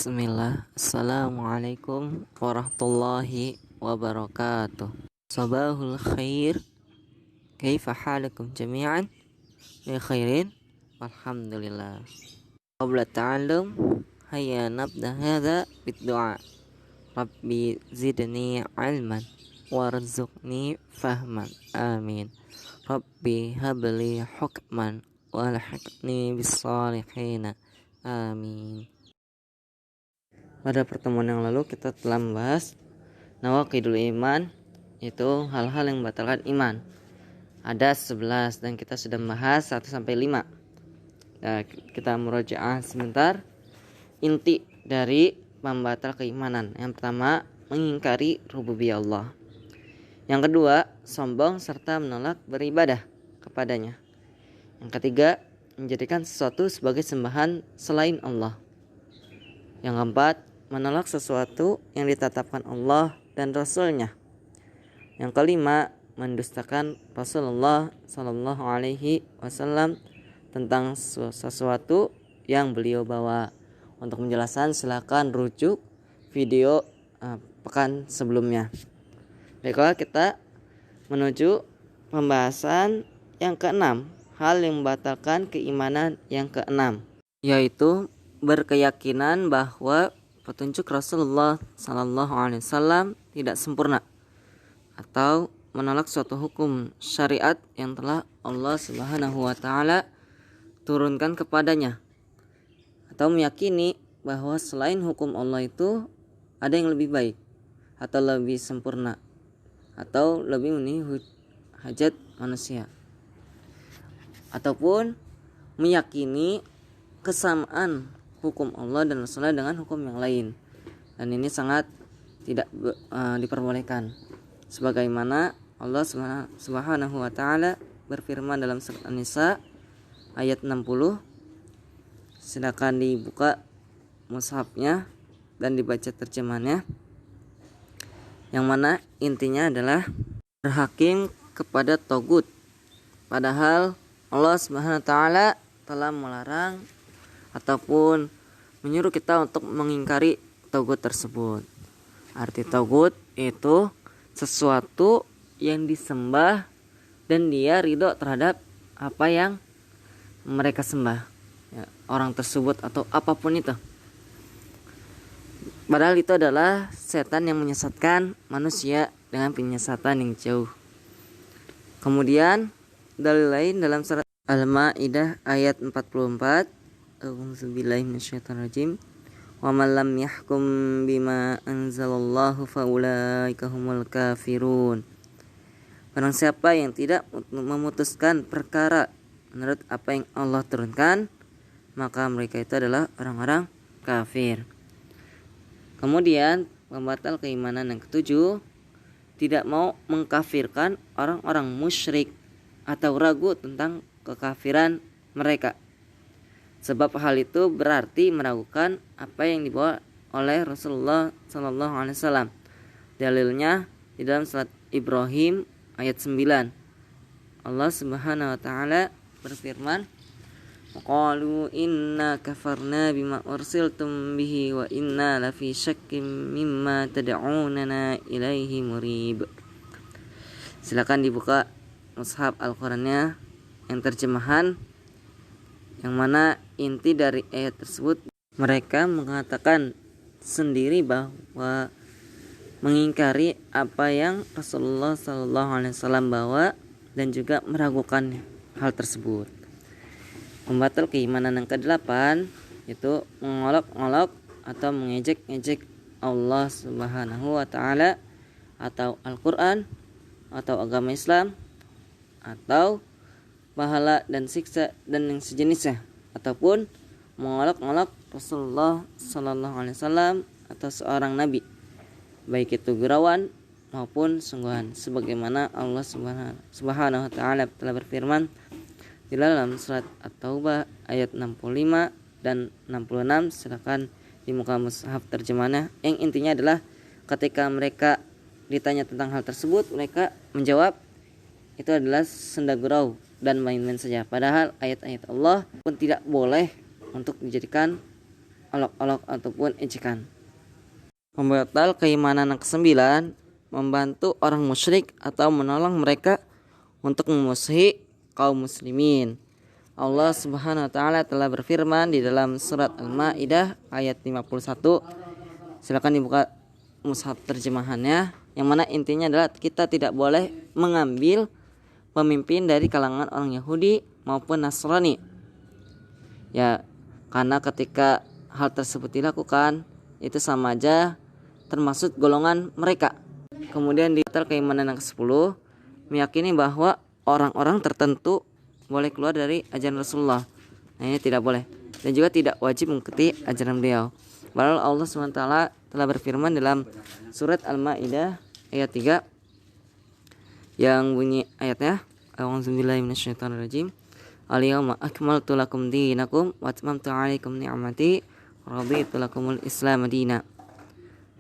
Bismillah. Assalamualaikum warahmatullahi wabarakatuh. Sabahul khair. Kaifa halakum jami'an? Bi khairin. Alhamdulillah. Qabla ta'allum, hayya nabda hadha bid-du'a. Rabbi zidni ilman warzuqni fahman. Amin. Rabbi habli hukman walhiqni bis-shalihin. Amin. Pada pertemuan yang lalu kita telah membahas nawaqidul iman, itu hal-hal yang membatalkan iman. Ada 11 dan kita sudah membahas 1 sampai 5. Nah, kita murojaah sebentar inti dari pembatal keimanan. Yang pertama, mengingkari rububiyah Allah. Yang kedua, sombong serta menolak beribadah kepadanya. Yang ketiga, menjadikan sesuatu sebagai sembahan selain Allah. Yang keempat, menolak sesuatu yang ditetapkan Allah dan Rasul-Nya. Yang kelima, mendustakan Rasulullah Sallallahu Alaihi Wasallam tentang sesuatu yang beliau bawa. Untuk penjelasan silakan rujuk video pekan sebelumnya. Baiklah, kita menuju pembahasan yang keenam, hal yang membatalkan keimanan yang keenam, yaitu berkeyakinan bahwa petunjuk Rasulullah Sallallahu Alaihi Wasallam tidak sempurna, atau menolak suatu hukum syariat yang telah Allah Subhanahu Wa Taala turunkan kepadanya, atau meyakini bahwa selain hukum Allah itu ada yang lebih baik atau lebih sempurna atau lebih memenuhi hajat manusia, ataupun meyakini kesamaan hukum Allah dan Rasulullah dengan hukum yang lain, dan ini sangat tidak diperbolehkan, sebagaimana Allah Subhanahu wa taala berfirman dalam surat An-Nisa ayat 60. Silakan dibuka mushafnya dan dibaca terjemahannya, yang mana intinya adalah berhakim kepada togut, padahal Allah Subhanahu wa taala telah melarang ataupun menyuruh kita untuk mengingkari togut tersebut. Arti togut itu sesuatu yang disembah dan dia ridho terhadap apa yang mereka sembah, ya, orang tersebut atau apapun itu. Padahal itu adalah setan yang menyesatkan manusia dengan penyesatan yang jauh. Kemudian dalil lain dalam surat Al-Maidah ayat 44. A'udzubillahi minasyaitonirrajim. Wa man lam yahkum bima anzalallahu faulaika humul kafirun. Barang siapa yang tidak memutuskan perkara menurut apa yang Allah turunkan, maka mereka itu adalah orang-orang kafir. Kemudian pembatal keimanan yang ketujuh, tidak mau mengkafirkan orang-orang musyrik atau ragu tentang kekafiran mereka, sebab hal itu berarti meragukan apa yang dibawa oleh Rasulullah Sallallahu Alaihi Wasallam. Dalilnya di dalam surat Ibrahim ayat 9. Allah Subhanahu Wa Taala berfirman, "Qalu inna kafarna bima ursiltum bihi wa inna lafi syakkim mimma tad'unana ilaihi murib." Silakan dibuka mushaf Al-Qur'annya yang terjemahan, yang mana inti dari ayat tersebut, mereka mengatakan sendiri bahwa mengingkari apa yang Rasulullah Sallallahu Alaihi Wasallam bawa dan juga meragukan hal tersebut. Pembatal keimanan yang ke-8 yaitu mengolok-olok atau mengejek-ejek Allah Subhanahu Wa Taala atau Al-Quran atau agama Islam atau pahala dan siksa dan yang sejenisnya, ataupun mengolok-olok Rasulullah Sallallahu Alaihi Wasallam atau seorang nabi, baik itu gurauan maupun sungguhan, sebagaimana Allah Subhanahu Wa Taala telah berfirman di dalam surat At-Taubah ayat 65 dan 66. Silakan di muka mushaf terjemahannya, yang intinya adalah ketika mereka ditanya tentang hal tersebut, mereka menjawab itu adalah senda gurau dan main-main saja. Padahal ayat-ayat Allah pun tidak boleh untuk dijadikan olok-olok ataupun ejekan. Pembatal keimanan yang kesembilan, membantu orang musyrik atau menolong mereka untuk memusuhi kaum muslimin. Allah Subhanahu wa taala telah berfirman di dalam surat Al-Maidah ayat 51. Silakan dibuka mushaf terjemahannya, yang mana intinya adalah kita tidak boleh mengambil pemimpin dari kalangan orang Yahudi maupun Nasrani. Ya, karena ketika hal tersebut dilakukan itu sama aja termasuk golongan mereka. Kemudian di keimanan yang ke-10, meyakini bahwa orang-orang tertentu boleh keluar dari ajaran Rasulullah. Nah, ini tidak boleh dan juga tidak wajib mengikuti ajaran beliau. Padahal Allah SWT telah berfirman dalam surat Al-Maidah ayat 3 yang bunyi ayatnya, A'udzubillahi minasyaitonirrajim. Al-yawma akmaltu lakum dinakum wa atmamtu 'alaikum ni'mati wa raditu lakumul Islam madina.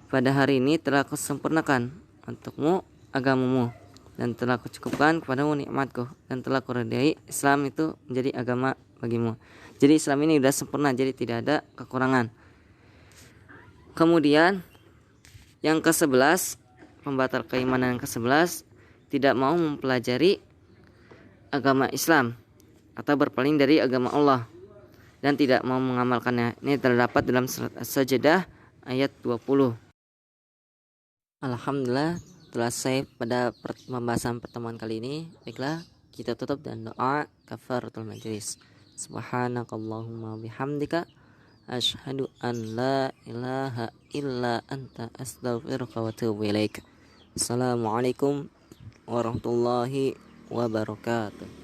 Pada hari ini telah kusempurnakan untukmu agamamu dan telah kucukupkan kepadamu nikmatku dan telah kuridai Islam itu menjadi agama bagimu. Jadi Islam ini sudah sempurna, jadi tidak ada kekurangan. Kemudian yang ke-11, pembatal keimanan yang ke-11, tidak mau mempelajari agama Islam atau berpaling dari agama Allah dan tidak mau mengamalkannya. Ini terdapat dalam surat As-Sajdah ayat 20. Alhamdulillah telah selesai pada pembahasan pertemuan kali ini. Baiklah, kita tutup dengan doa kafaratul majlis. Subhanakallahumma bihamdika asyhadu an la ilaha illa anta astaghfiruka wa atubu ilaik. Assalamualaikum warahmatullahi wabarakatuh.